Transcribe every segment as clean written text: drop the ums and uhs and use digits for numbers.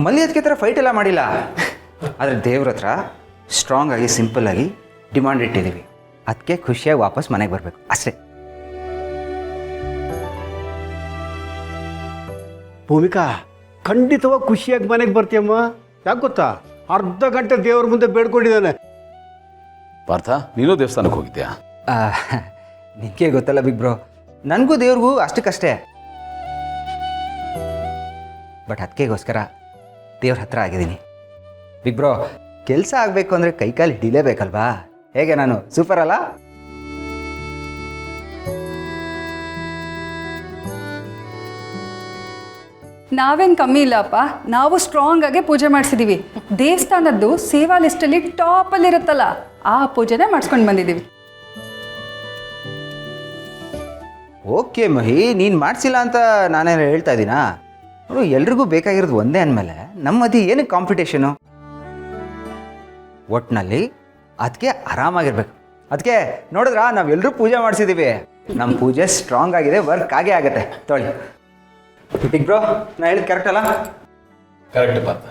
ಮಲ್ಲಿ ಅದಕ್ಕೆ ಥರ ಫೈಟ್ ಎಲ್ಲ ಮಾಡಿಲ್ಲ. ಆದರೆ ದೇವ್ರ ಹತ್ರ ಸ್ಟ್ರಾಂಗ್ ಆಗಿ ಸಿಂಪಲ್ಲಾಗಿ ಡಿಮಾಂಡ್ ಇಟ್ಟಿದ್ದೀವಿ. ಅದಕ್ಕೆ ಖುಷಿಯಾಗಿ ವಾಪಸ್ ಮನೆಗೆ ಬರಬೇಕು ಅಷ್ಟೇ. ಭೂಮಿಕಾ, ಖಂಡಿತವಾಗಿ ಖುಷಿಯಾಗಿ ಮನೆಗೆ ಬರ್ತೀಯಮ್ಮ. ಯಾಕೆ ಗೊತ್ತಾ, ಅರ್ಧ ಗಂಟೆ ದೇವ್ರ ಮುಂದೆ ಬೇಡ್ಕೊಂಡಿದ್ದಾನೆ. ಪಾರ್ಥ, ನೀನು ದೇವಸ್ಥಾನಕ್ಕೆ ಹೋಗಿದ್ಯಾ? ನಿನಗೆ ಗೊತ್ತಲ್ಲ ಬಿಗ್ ಬ್ರೋ, ನನಗೂ ದೇವ್ರಿಗೂ ಅಷ್ಟಕ್ಕಷ್ಟೇ. ಬಟ್ ಅದಕ್ಕೆಗೋಸ್ಕರ ದೇವ್ರ ಹತ್ರ ಆಗಿದ್ದೀನಿ. ಬಿಗ್ ಬ್ರೋ, ಕೆಲಸ ಆಗಬೇಕು ಅಂದರೆ ಕೈಕಾಲು ಹಿಡಿಲೇಬೇಕಲ್ವಾ? ಹೇಗೆ ನಾನು ಸೂಪರ್ ಅಲ್ಲ? ನಾವೇನು ಕಮ್ಮಿ ಇಲ್ಲಪ್ಪ, ನಾವು ಸ್ಟ್ರಾಂಗ್ ಆಗಿ ಪೂಜೆ ಮಾಡಿಸಿದ್ದೀವಿ. ದೇವಸ್ಥಾನದ್ದು ಸೇವಾ ಲಿಸ್ಟಲ್ಲಿ ಟಾಪಲ್ಲಿರುತ್ತಲ್ಲ, ಆ ಪೂಜೆನೇ ಮಾಡಿಸ್ಕೊಂಡು ಬಂದಿದ್ದೀವಿ. ಓಕೆ ಮಹಿ, ನೀನು ಮಾಡಿಸಿಲ್ಲ ಅಂತ ನಾನೇನು ಹೇಳ್ತಾ ಇದ್ದೀನಾ? ನೋಡು, ಎಲ್ರಿಗೂ ಬೇಕಾಗಿರೋದು ಒಂದೇ ಅಂದಮೇಲೆ ನಮ್ಮ ಮಧ್ಯೆ ಏನಕ್ಕೆ ಕಾಂಪಿಟೇಷನು? ಒಟ್ಟಿನಲ್ಲಿ ಅದಕ್ಕೆ ಆರಾಮಾಗಿರ್ಬೇಕು. ಅದಕ್ಕೆ ನೋಡಿದ್ರಾ, ನಾವೆಲ್ಲರೂ ಪೂಜೆ ಮಾಡಿಸಿದ್ದೀವಿ. ನಮ್ಮ ಪೂಜೆ ಸ್ಟ್ರಾಂಗ್ ಆಗಿದೆ, ವರ್ಕ್ ಆಗೇ ಆಗುತ್ತೆ. ತೊಳಿ ಬಿಗ್ ಬ್ರೋ, ನಾ ಹೇಳಿದ್ ಕರೆಕ್ಟ್ ಅಲ್ಲ? ಕರೆಕ್ಟ್ ಪಾರ್ಥ.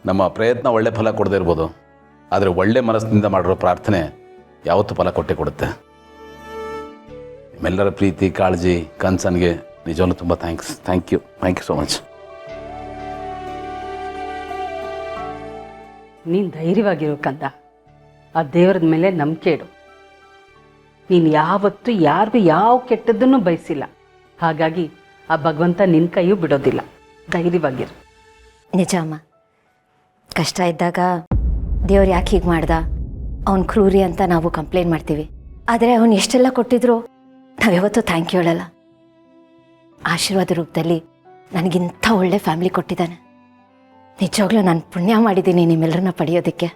ನಮ್ಮ ಪ್ರಯತ್ನ ಒಳ್ಳೆ ಫಲ ಕೊಡದೇ ಇರ್ಬೋದು, ಆದರೆ ಒಳ್ಳೆ ಮನಸ್ಸಿನಿಂದ ಮಾಡಿರೋ ಪ್ರಾರ್ಥನೆ ಯಾವತ್ತೂ ಫಲ ಕೊಟ್ಟೇ ಕೊಡುತ್ತೆ. ನಿಮ್ಮೆಲ್ಲರ ಪ್ರೀತಿ, ಕಾಳಜಿ, ಕನ್ಸನ್ಗೆ ನಿಜವೂ ತುಂಬ thanks. Thank you so much. ನೀನು ಧೈರ್ಯವಾಗಿರೋ ಕಂದ. ಆ ದೇವರದ ಮೇಲೆ ನಂಬಿಕೆ ಇಡು. ನೀನು ಯಾವತ್ತೂ ಯಾರಿಗೂ ಯಾವ ಕೆಟ್ಟದ್ದನ್ನು ಬಯಸಿಲ್ಲ. ಹಾಗಾಗಿ ಆ ಭಗವಂತ ನಿನ್ನ ಕೈಯೂ ಬಿಡೋದಿಲ್ಲ. ಧೈರ್ಯವಾಗಿರು. ನಿಜ ಅಮ್ಮ, ಕಷ್ಟ ಇದ್ದಾಗ ದೇವ್ರು ಯಾಕೆ ಹೀಗೆ ಮಾಡ್ದ, ಅವ್ನು ಕ್ರೂರಿ ಅಂತ ನಾವು ಕಂಪ್ಲೇಂಟ್ ಮಾಡ್ತೀವಿ. ಆದರೆ ಅವನು ಎಷ್ಟೆಲ್ಲ ಕೊಟ್ಟಿದ್ರು ನಾವ್ಯಾವತ್ತೂ ಥ್ಯಾಂಕ್ ಯು ಹೇಳಲ್ಲ. ಆಶೀರ್ವಾದ ರೂಪದಲ್ಲಿ ನನಗಿಂಥ ಒಳ್ಳೆ ಫ್ಯಾಮಿಲಿ ಕೊಟ್ಟಿದ್ದಾನೆ. ನಿಜವಾಗ್ಲೂ ನಾನು ಪುಣ್ಯ ಮಾಡಿದ್ದೀನಿ ನಿಮ್ಮೆಲ್ಲರನ್ನ ಪಡೆಯೋದಕ್ಕೆ.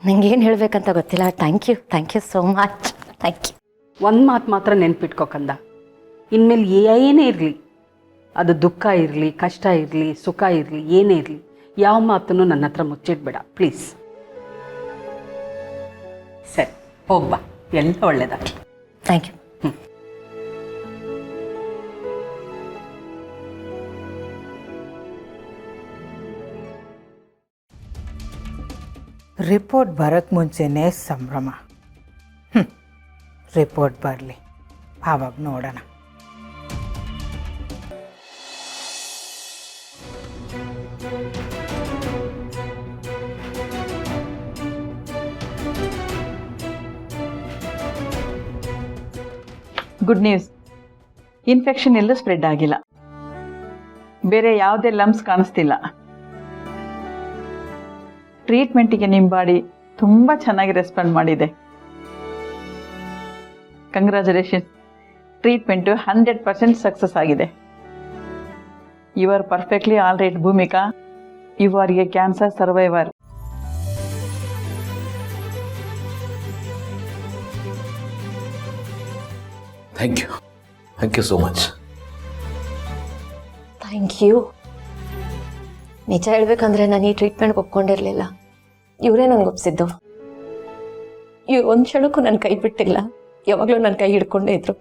ನನಗೇನು ಹೇಳಬೇಕಂತ ಗೊತ್ತಿಲ್ಲ. Thank you so much. Thank you. ಒಂದು ಮಾತು ಮಾತ್ರ ನೆನ್ಪಿಟ್ಕೋ ಕಂದ. ಇನ್ಮೇಲೆ ಏನೇ ಇರಲಿ, ಅದು ದುಃಖ ಇರಲಿ, ಕಷ್ಟ ಇರಲಿ, ಸುಖ ಇರಲಿ, ಏನೇ ಇರಲಿ, ಯಾವ ಮಾತನ್ನು ನನ್ನ ಹತ್ರ ಮುಚ್ಚಿಡ್ಬೇಡ ಪ್ಲೀಸ್. ಸರಿ, ಹೋಗ್ಬಾ, ಎಲ್ಲ ಒಳ್ಳೇದಾಗಲಿ. Thank you. ರಿಪೋರ್ಟ್ ಬರೋಕ್ಕೆ ಮುಂಚೆನೇ ಸಂಭ್ರಮ. ರಿಪೋರ್ಟ್ ಬರಲಿ, ಆವಾಗ ನೋಡೋಣ. ಗುಡ್ ನ್ಯೂಸ್, ಇನ್ಫೆಕ್ಷನ್ ಎಲ್ಲೂ ಸ್ಪ್ರೆಡ್ ಆಗಿಲ್ಲ. ಬೇರೆ ಯಾವುದೇ ಲಂಪ್ಸ್ ಕಾಣಿಸ್ತಿಲ್ಲ. ಟ್ರೀಟ್ಮೆಂಟಿಗೆ ನಿಮ್ಮ ಬಾಡಿ ತುಂಬ ಚೆನ್ನಾಗಿ ರೆಸ್ಪಾಂಡ್ ಮಾಡಿದೆ. ಕಂಗ್ರ್ಯಾಚುಲೇಷನ್, ಟ್ರೀಟ್ಮೆಂಟು 100% ಸಕ್ಸಸ್ ಆಗಿದೆ. You are perfectly all right Bhumika. You are a cancer survivor. Thank you so much. Thank you. ನಿಜ ಹೇಳ್ಬೇಕಂದ್ರೆ ನಾನು ಈ ಟ್ರೀಟ್ಮೆಂಟ್ಗೆ ಒಪ್ಕೊಂಡಿರಲಿಲ್ಲ. ಇವರೇ ನನಗೆ ಒಪ್ಸಿದ್ದು. ಇವ್ರು ಒಂದು ಕ್ಷಣಕ್ಕೂ ನನ್ನ ಕೈ ಬಿಟ್ಟಿಲ್ಲ, ಯಾವಾಗಲೂ ನನ್ನ ಕೈ ಹಿಡ್ಕೊಂಡೇ ಇದ್ರು.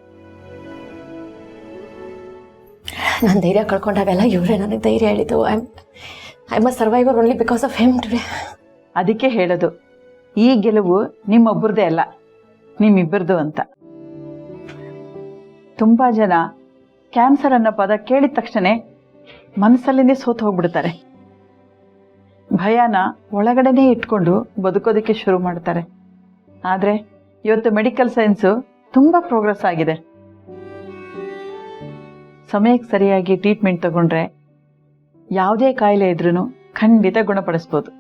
ನಾನು ಧೈರ್ಯ ಕಳ್ಕೊಂಡಾಗೆಲ್ಲ ಇವರೇ ನನಗೆ ಧೈರ್ಯ ಹೇಳಿದ್ದು. I am a survivor only because of him today. ಅದಕ್ಕೆ ಹೇಳೋದು, ಈ ಗೆಲುವು ನಿಮ್ಮೊಬ್ಬರದೇ ಅಲ್ಲ, ನಿಮ್ಮಿಬ್ಬರದು ಅಂತ. ತುಂಬ ಜನ ಕ್ಯಾನ್ಸರ್ ಅನ್ನೋ ಪದ ಕೇಳಿದ ತಕ್ಷಣ ಮನಸ್ಸಲ್ಲಿನೇ ಸೋತು ಹೋಗ್ಬಿಡ್ತಾರೆ. ಭಯನ ಒಳಗಡೆನೇ ಇಟ್ಕೊಂಡು ಬದುಕೋದಕ್ಕೆ ಶುರು ಮಾಡ್ತಾರೆ. ಆದರೆ ಇವತ್ತು ಮೆಡಿಕಲ್ ಸೈನ್ಸು ತುಂಬ ಪ್ರೋಗ್ರೆಸ್ ಆಗಿದೆ. ಸಮಯಕ್ಕೆ ಸರಿಯಾಗಿ ಟ್ರೀಟ್ಮೆಂಟ್ ತಗೊಂಡ್ರೆ ಯಾವುದೇ ಕಾಯಿಲೆ ಇದ್ರೂ ಖಂಡಿತ ಗುಣಪಡಿಸ್ಬೋದು.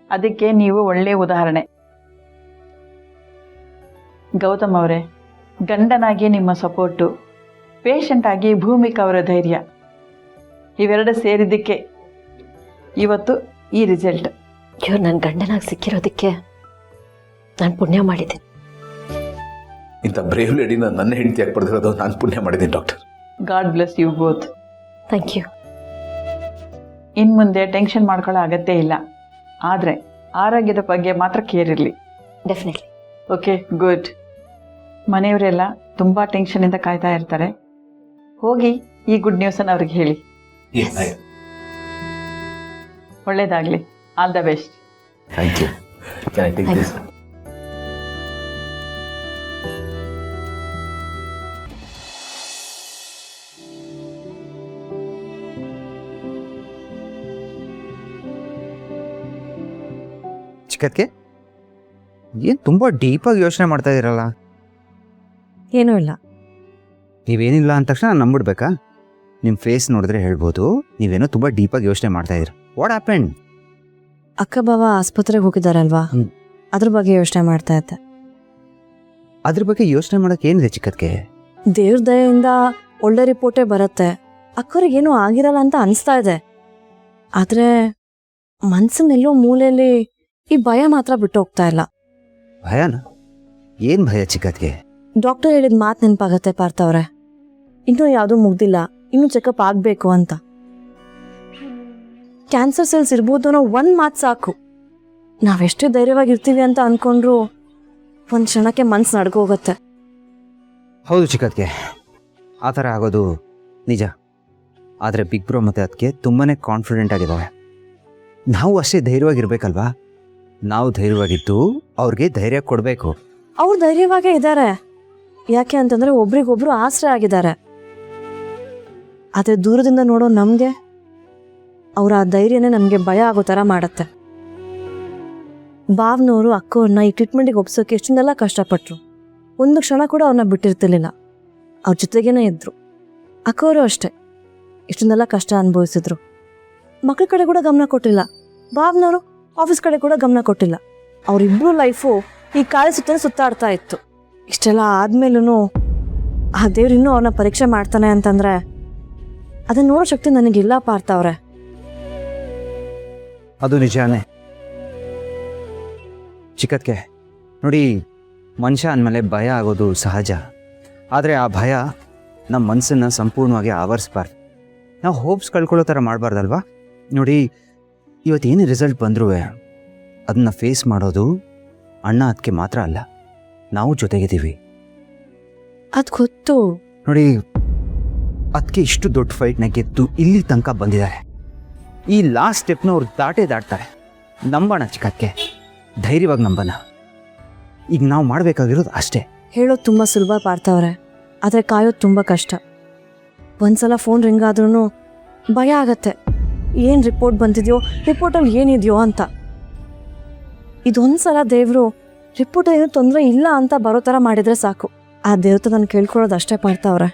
ಅದಕ್ಕೆ ನೀವು ಒಳ್ಳೆಯ ಉದಾಹರಣೆ. ಗೌತಮ್ ಅವರೇ, ಗಂಡನಾಗಿ ನಿಮ್ಮ ಸಪೋರ್ಟು, ಪೇಷಂಟ್ ಆಗಿ ಭೂಮಿಕಾ ಅವರ ಧೈರ್ಯ, ಇವೆರಡು ಸೇರಿದ್ದಕ್ಕೆ ಇವತ್ತು ಈ ರಿಸಲ್ಟ್. ಇವ್ರು ನನ್ನ ಗಂಡನಾಗಿ ಸಿಕ್ಕಿರೋದಕ್ಕೆ ನಾನು ಪುಣ್ಯ ಮಾಡಿದ್ದೀನಿ. ಇಂಥ ಬ್ರೇವ್ ಲೇಡಿನ ನನ್ನ ಹೆಂಡತಿಯಾಗಿ ಪಡೆದಿರೋದು ನಾನು ಪುಣ್ಯ ಮಾಡಿದ್ದೀನಿ doctor. God bless you both. Thank you. ಇನ್ನು ಮುಂದೆ ಟೆನ್ಷನ್ ಮಾಡ್ಕೊಳ್ಳೋ ಅಗತ್ಯ ಇಲ್ಲ. ಆದರೆ ಆರೋಗ್ಯದ ಬಗ್ಗೆ ಮಾತ್ರ ಕೇರ್ ಇರಲಿ. ಡೆಫಿನೆಟ್ಲಿ. Okay good. ಮನೆಯವರೆಲ್ಲ ತುಂಬ ಟೆನ್ಷನಿಂದ ಕಾಯ್ತಾ ಇರ್ತಾರೆ. ಹೋಗಿ ಈ ಗುಡ್ ನ್ಯೂಸನ್ನು ಅವ್ರಿಗೆ ಹೇಳಿ. ಒಳ್ಳೇದಾಗಲಿ. All the best. Thank you. Can I take this? ಚಿಕ್ಕದ್ಕೆ ಏನು ತುಂಬ ಡೀಪಾಗಿ ಯೋಚನೆ ಮಾಡ್ತಾ ಇದ್ದೀರಲ್ಲ? ಏನೂ ಇಲ್ಲ. ನೀವೇನಿಲ್ಲ ಅಂದ ತಕ್ಷಣ ನಾನು ನಂಬಿಡ್ಬೇಕಾ? ನಿಮ್ಮ ಫೇಸ್ ನೋಡಿದ್ರೆ ಹೇಳ್ಬೋದು ನೀವೇನೋ ತುಂಬ ಡೀಪಾಗಿ ಯೋಚನೆ ಮಾಡ್ತಾ ಇದ್ದೀರ. What happened? ಅಕ್ಕ ಬಾವ ಆಸ್ಪತ್ರೆಗೆ ಹೋಗಿದ್ದಾರಲ್ವಾ, ಅದ್ರ ಬಗ್ಗೆ ಯೋಚನೆ ಮಾಡ್ತಾ ಇದ್ದೆ. ಅದ್ರ ಬಗ್ಗೆ ಯೋಚನೆ ಮಾಡೋಕೆ ಏನಿದೆ ಚಿಕ್ಕದ್ಕೆ? ದೇವ್ರ ದಯೆಯಿಂದ ಒಳ್ಳೆ ರಿಪೋರ್ಟೇ ಬರುತ್ತೆ. ಅಕ್ಕವ್ರಿಗೇನೂ ಆಗಿರಲ್ಲ ಅಂತ ಅನಿಸ್ತಾ ಇದೆ. ಆದರೆ ಮನ್ಸನ್ನೆಲ್ಲೋ ಮೂಲೆಯಲ್ಲಿ ಈ ಭಯ ಮಾತ್ರ ಬಿಟ್ಟು ಹೋಗ್ತಾ ಇಲ್ಲ. ಭಯನಾ? ಏನು ಭಯ ಚಿಕ್ಕದ್ಕೆ? ಡಾಕ್ಟರ್ ಹೇಳಿದ ಮಾತು ನೆನಪಾಗತ್ತೆ ಪಾರ್ಥವ್ರೆ, ಇನ್ನೂ ಯಾವುದೂ ಮುಗ್ದಿಲ್ಲ, ಇನ್ನೂ ಚೆಕಪ್ ಆಗಬೇಕು ಅಂತ. ಕ್ಯಾನ್ಸರ್ ಸೆಲ್ಸ್ ಇರ್ಬೋದು ಅನ್ನೋ ಒಂದು ಮಾತು ಸಾಕು. ನಾವೆಷ್ಟೇ ಧೈರ್ಯವಾಗಿರ್ತೀವಿ ಅಂತ ಅಂದ್ಕೊಂಡ್ರು ಒಂದು ಕ್ಷಣಕ್ಕೆ ಮನ್ಸು ನಡ್ಕೋಗತ್ತೆ. ಹೌದು ಚಿಕ್ಕದ್ಕೆ, ಆ ಥರ ಆಗೋದು ನಿಜ. ಆದರೆ ಬಿಗ್ ಬ್ರೋ ಮತ್ತು ಅದಕ್ಕೆ ತುಂಬಾ ಕಾನ್ಫಿಡೆಂಟ್ ಆಗಿದ್ದಾವೆ. ನಾವು ಅಷ್ಟೇ ಧೈರ್ಯವಾಗಿರ್ಬೇಕಲ್ವಾ? ನಾವು ಧೈರ್ಯವಾಗಿದ್ದು ಅವ್ರಿಗೆ ಧೈರ್ಯ ಕೊಡಬೇಕು. ಅವ್ರು ಧೈರ್ಯವಾಗೇ ಇದ್ದಾರೆ. ಯಾಕೆ ಅಂತಂದರೆ ಒಬ್ರಿಗೊಬ್ರು ಆಶ್ರಯ ಆಗಿದ್ದಾರೆ. ಆದರೆ ದೂರದಿಂದ ನೋಡೋ ನಮಗೆ ಅವರ ಆ ಧೈರ್ಯನೇ ನಮಗೆ ಭಯ ಆಗೋ ಥರ ಮಾಡುತ್ತೆ. ಭಾವ್ನವರು ಅಕ್ಕವ್ರನ್ನ ಈ ಟ್ರೀಟ್ಮೆಂಟಿಗೆ ಒಪ್ಸೋಕೆ ಎಷ್ಟೊಂದೆಲ್ಲ ಕಷ್ಟಪಟ್ಟರು. ಒಂದು ಕ್ಷಣ ಕೂಡ ಅವ್ರನ್ನ ಬಿಟ್ಟಿರ್ತಿರ್ಲಿಲ್ಲ, ಅವ್ರ ಜೊತೆಗೇನೆ ಇದ್ದರು. ಅಕ್ಕವರು ಅಷ್ಟೇ ಎಷ್ಟೊಂದೆಲ್ಲ ಕಷ್ಟ ಅನುಭವಿಸಿದ್ರು. ಮಕ್ಕಳ ಕಡೆ ಕೂಡ ಗಮನ ಕೊಟ್ಟಿಲ್ಲ. ಭಾವ್ನವರು ಆಫೀಸ್ ಕಡೆ ಕೂಡ ಗಮನ ಕೊಟ್ಟಿಲ್ಲ. ಅವರಿಬ್ಬರು ಲೈಫು ಈ ಕಾಲ ಸುತ್ತಲೇ ಸುತ್ತಾಡ್ತಾ ಇತ್ತು. ಇಷ್ಟೆಲ್ಲ ಆದಮೇಲೂ ಆ ದೇವ್ರು ಇನ್ನೂ ಅವ್ರನ್ನ ಪರೀಕ್ಷೆ ಮಾಡ್ತಾನೆ ಅಂತಂದರೆ ಅದನ್ನು ನೋಡೋ ಶಕ್ತಿ ನನಗಿಲ್ಲ ಪಾರ್ಥವ್ರೆ. ಅದು ನಿಜಾನೇ ಚಿಕ್ಕದ್ಕೆ. ನೋಡಿ, ಮನುಷ್ಯ ಅಂದಮೇಲೆ ಭಯ ಆಗೋದು ಸಹಜ. ಆದರೆ ಆ ಭಯ ನಮ್ಮ ಮನಸ್ಸನ್ನು ಸಂಪೂರ್ಣವಾಗಿ ಆವರಿಸ್ಬಾರ್ದು. ನಾವು ಹೋಪ್ಸ್ ಕಳ್ಕೊಳ್ಳೋ ಥರ ಮಾಡಬಾರ್ದಲ್ವಾ? ನೋಡಿ, ಇವತ್ತೇನೇ ರಿಸಲ್ಟ್ ಬಂದರೂ ಅದನ್ನು ಫೇಸ್ ಮಾಡೋದು ಅಣ್ಣ ಅದಕ್ಕೆ ಮಾತ್ರ ಅಲ್ಲ, ನಾವು ಜೊತೆಗಿದ್ದೀವಿ. ಅದು ಗೊತ್ತು. ನೋಡಿ, ಅದಕ್ಕೆ ಇಷ್ಟು ದೊಡ್ಡ ಫೈಟ್ನ ಗೆದ್ದು ಇಲ್ಲಿ ತನಕ ಬಂದಿದ್ದಾರೆ. ಈ ಲಾಸ್ಟ್ ಸ್ಟೆಪ್ನ ಅವ್ರು ದಾಟ್ತಾರೆ. ನಂಬೋಣ ಚಿಕ್ಕಕ್ಕೆ, ಧೈರ್ಯವಾಗಿ ನಂಬೋಣ. ಈಗ ನಾವು ಮಾಡಬೇಕಾಗಿರೋದು ಅಷ್ಟೇ. ಹೇಳೋದು ತುಂಬ ಸುಲಭ ಪಾರ್ಥವ್ರೆ, ಆದರೆ ಕಾಯೋದು ತುಂಬ ಕಷ್ಟ. ಒಂದ್ಸಲ ಫೋನ್ ರಿಂಗ್ ಆದ್ರೂ ಭಯ ಆಗತ್ತೆ. ಏನು ರಿಪೋರ್ಟ್ ಬಂದಿದೆಯೋ, ರಿಪೋರ್ಟಲ್ಲಿ ಏನಿದೆಯೋ ಅಂತ. ಇದೊಂದು ಸಲ ದೇವರು ರಿಪೋರ್ಟಲ್ಲಿ ಏನೂ ತೊಂದರೆ ಇಲ್ಲ ಅಂತ ಬರೋ ಥರ ಮಾಡಿದರೆ ಸಾಕು. ಆ ದೇವ್ರ ನಾನು ಕೇಳ್ಕೊಳ್ಳೋದು ಅಷ್ಟೇ ಪಾರ್ಥವ್ರೆ.